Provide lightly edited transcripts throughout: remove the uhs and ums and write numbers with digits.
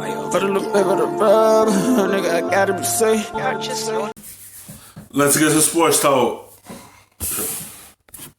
Put a little bit of the rub, nigga, I gotta be safe. Let's get to sports talk.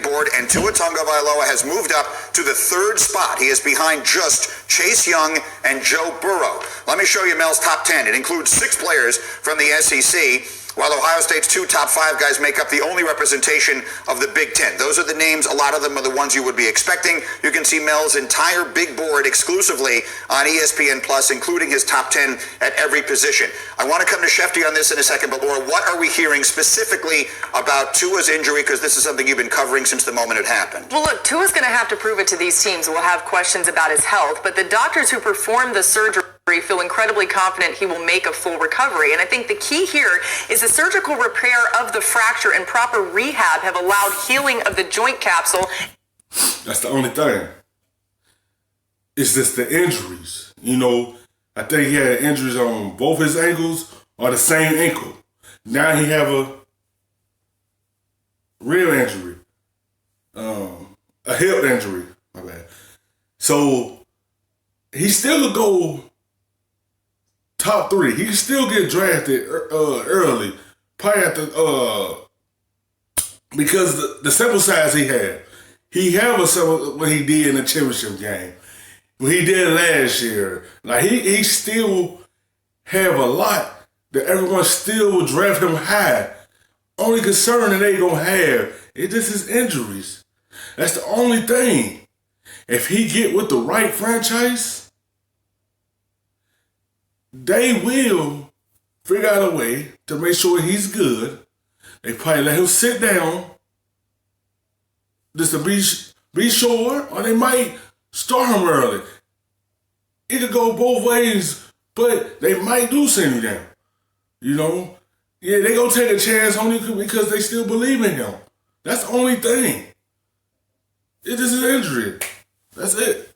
Board, and Tua Tagovailoa has moved up to the third spot. He is behind just Chase Young and Joe Burrow. Let me show you Mel's top 10. It includes 6 players from the SEC, while Ohio State's 2 top 5 guys make up the only representation of the Big Ten. Those are the names. A lot of them are the ones you would be expecting. You can see Mel's entire big board exclusively on ESPN+, including his top 10 at every position. I want to come to Shefty on this in a second, but Laura, what are we hearing specifically about Tua's injury? Because this is something you've been covering since the moment it happened. Well, look, Tua's going to have to prove it to these teams. We'll have questions about his health, but the doctors who performed the surgery feel incredibly confident he will make a full recovery. And I think the key here is the surgical repair of the fracture and proper rehab have allowed healing of the joint capsule. That's the only thing. It's just the injuries. You know, I think he had injuries on both his ankles or the same ankle. Now he have a real injury. A hip injury. My bad. So he still could go top 3. He can still get drafted early. Probably at the because the sample size he had. He have a sample what he did in the championship game. What he did last year. Like he still have a lot that everyone still will draft him high. Only concern that they gonna have is just his injuries. That's the only thing. If he get with the right franchise, they will figure out a way to make sure he's good. They probably let him sit down just to be sure, or they might start him early. It could go both ways, but they might do send him down. You know? Yeah, they gonna take a chance only because they still believe in him. That's the only thing. It is an injury. That's it.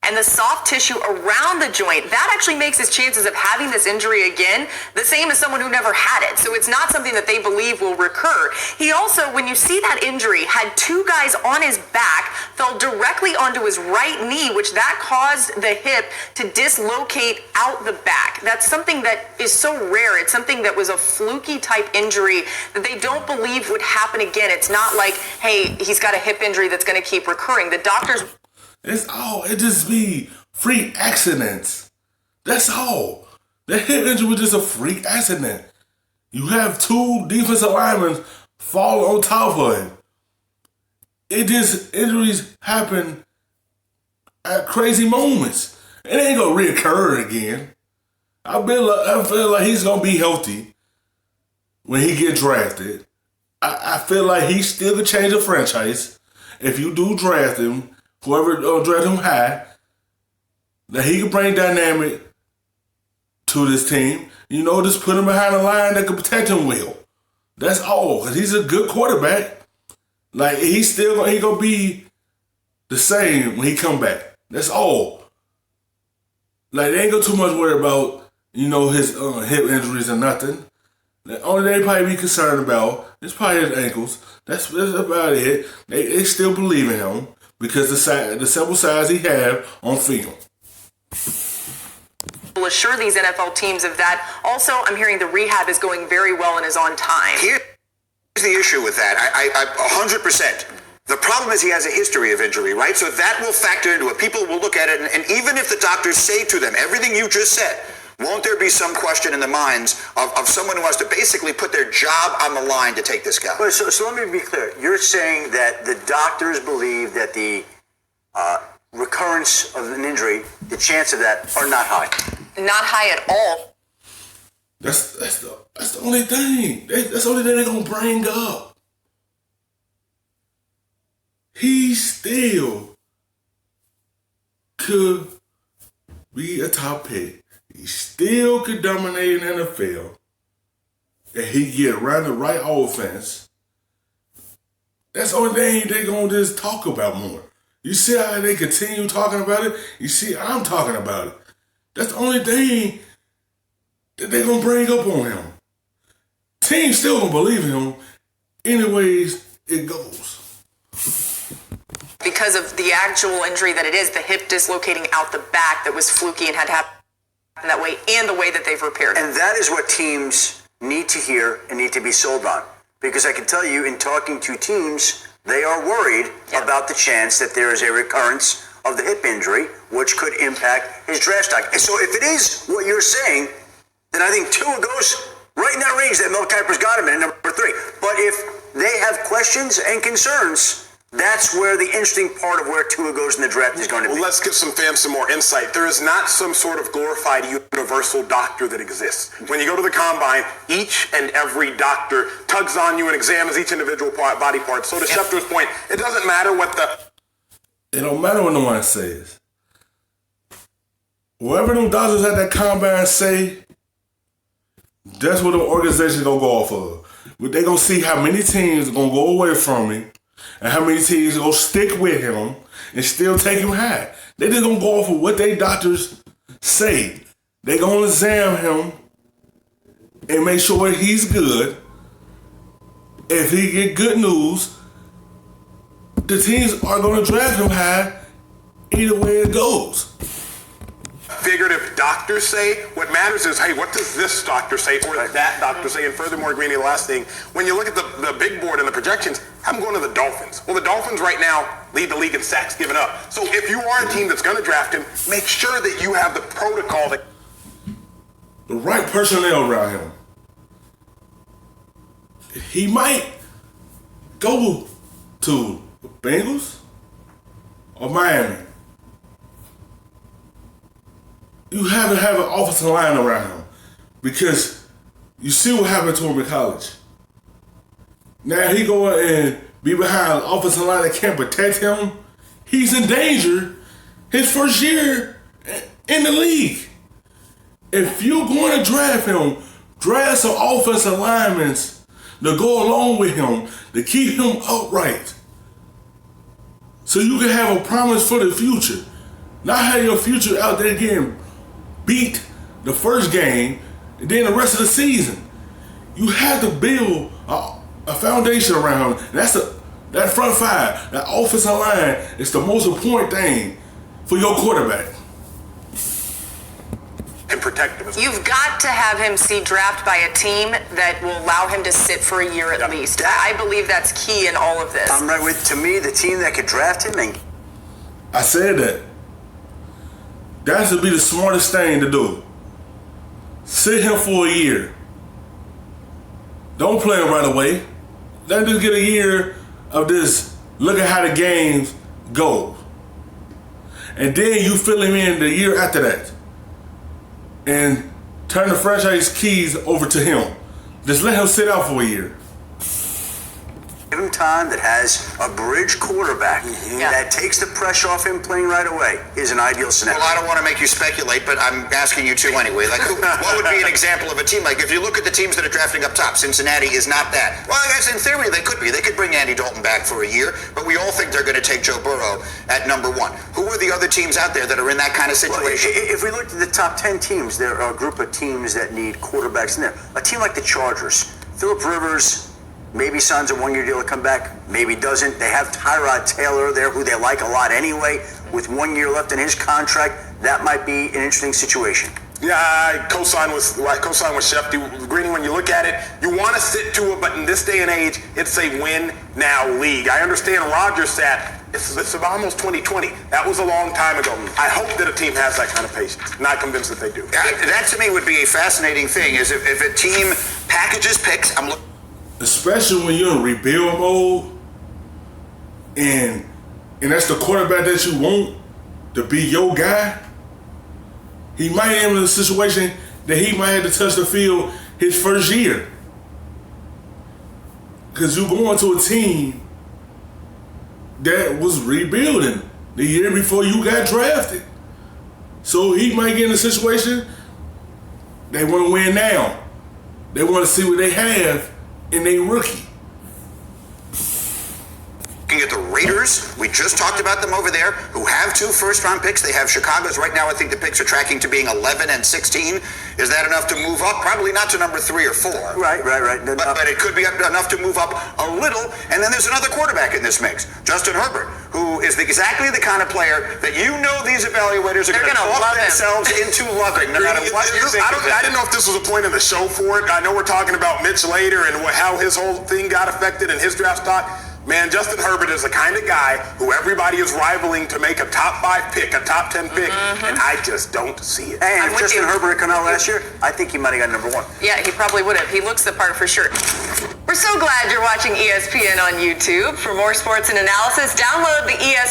And the soft tissue around the joint, that actually makes his chances of having this injury again the same as someone who never had it. So it's not something that they believe will recur. He also, when you see that injury, had 2 guys on his back, fell directly onto his right knee, which that caused the hip to dislocate out the back. That's something that is so rare. It's something that was a fluky type injury that they don't believe would happen again. It's not like, hey, he's got a hip injury that's going to keep recurring. The doctors... It just be freak accidents. That's all. The hip injury was just a freak accident. You have 2 defensive linemen fall on top of him. Injuries happen at crazy moments. It ain't gonna reoccur again. I feel like he's gonna be healthy when he get drafted. I feel like he still could change the franchise if you do draft him. Whoever draft him high, that he can bring dynamic to this team. You know, just put him behind a line that can protect him well. That's all, because he's a good quarterback. Like, he gonna be the same when he come back. That's all. Like, they ain't gonna too much worry about, you know, his hip injuries or nothing. The only thing they probably be concerned about is probably his ankles. That's about it. They still believe in him. Because the sample size he have on film. Will assure these NFL teams of that. Also, I'm hearing the rehab is going very well and is on time. Here's the issue with that. I 100%. The problem is he has a history of injury, right? So that will factor into it. People will look at it, and even if the doctors say to them everything you just said, won't there be some question in the minds of someone who has to basically put their job on the line to take this guy? So let me be clear. You're saying that the doctors believe that the recurrence of an injury, the chance of that, are not high? Not high at all. That's the only thing. That's the only thing they're going to bring up. He still could be a top pick. He still could dominate in the NFL. And he get around the right offense. That's the only thing they're going to just talk about more. You see how they continue talking about it? You see I'm talking about it. That's the only thing that they're going to bring up on him. Teams still going to believe in him anyways it goes. because of the actual injury that it is, the hip dislocating out the back that was fluky and had to happen that way, and the way that they've repaired it. And that is what teams need to hear and need to be sold on. Because I can tell you, in talking to teams, they are worried about the chance that there is a recurrence of the hip injury, which could impact his draft stock. And so if it is what you're saying, then I think Tua goes right in that range that Mel Kiper's got him in at number 3. But if they have questions and concerns, that's where the interesting part of where Tua goes in the draft is going to be. Well, let's give some fans some more insight. There is not some sort of glorified universal doctor that exists. When you go to the combine, each and every doctor tugs on you and examines each individual body part. So to Schefter's point, it doesn't matter what It don't matter what no one says. Whatever them doctors at that combine say, that's what the organization gonna go off of. But they gonna see how many teams are gonna go away from him and how many teams are gonna stick with him and still take him high. They just gonna go off of what they doctors say. They gonna examine him and make sure he's good. If he get good news, the teams are gonna draft him high either way it goes. figurative doctors say. What matters is, hey, what does this doctor say or that doctor say? And furthermore, Greeny, the last thing, when you look at the big board and the projections, I'm going to the Dolphins. Well, the Dolphins right now lead the league in sacks given up. So if you are a team that's going to draft him, make sure that you have the protocol that the right personnel around him. He might go to the Bengals or Miami. You have to have an offensive line around him because you see what happened to him in college. Now he go and be behind an offensive line that can't protect him. He's in danger his first year in the league. If you're going to draft him, draft some offensive linemen to go along with him, to keep him upright. So you can have a promise for the future. Not have your future out there getting beat the first game and then the rest of the season. You have to build a foundation around him. That front five, that offensive line is the most important thing for your quarterback. can protect him. You've got to have him see draft by a team that will allow him to sit for a year at least. I believe that's key in all of this. I'm right with, to me, the team that could draft him. And I said that. That should be the smartest thing to do. Sit him for a year. Don't play him right away. Let him just get a year of this. Look at how the games go. And then you fill him in the year after that. And turn the franchise keys over to him. Just let him sit out for a year. give him time that has a bridge quarterback that takes the pressure off him playing right away is an ideal scenario. Well, I don't want to make you speculate, but I'm asking you to anyway. Like, what would be an example of a team? Like, if you look at the teams that are drafting up top, Cincinnati is not that. Well, I guess in theory they could be. They could bring Andy Dalton back for a year, but we all think they're going to take Joe Burrow at number one. Who are the other teams out there that are in that kind of situation? Well, if we look at the top 10 teams, there are a group of teams that need quarterbacks in there. A team like the Chargers, Phillip Rivers, maybe signs a one-year deal to come back, maybe doesn't. They have Tyrod Taylor there, who they like a lot anyway. With 1 year left in his contract, that might be an interesting situation. Yeah, I co-sign with Shefty. Greeny, when you look at it, you want to sit to it, but in this day and age, it's a win-now league. I understand Rodgers said it's about almost 2020. That was a long time ago. I hope that a team has that kind of patience. Not convinced that they do. That to me would be a fascinating thing, is if a team packages picks, I'm looking. Especially when you're in rebuild mode and that's the quarterback that you want to be your guy, he might end in a situation that he might have to touch the field his first year. Because you're going to a team that was rebuilding the year before you got drafted. So he might get in a situation they want to win now. They want to see what they have in a rookie. At the Raiders, we just talked about them over there, who have 2 first-round picks. They have Chicago's right now. I think the picks are tracking to being 11 and 16. Is that enough to move up? Probably not to number 3 or 4. Right. But it could be enough to move up a little. And then there's another quarterback in this mix, Justin Herbert, who is exactly the kind of player that you know these evaluators are going to talk themselves into loving, no matter what you think. I didn't know if this was a point in the show for it. I know we're talking about Mitch later and how his whole thing got affected in his draft stock. Man, Justin Herbert is the kind of guy who everybody is rivaling to make a top 5 pick, a top 10 pick, and I just don't see it. And if Justin Herbert had come out last year, I think he might have got number 1. Yeah, he probably would have. He looks the part for sure. We're so glad you're watching ESPN on YouTube. For more sports and analysis, download the ESPN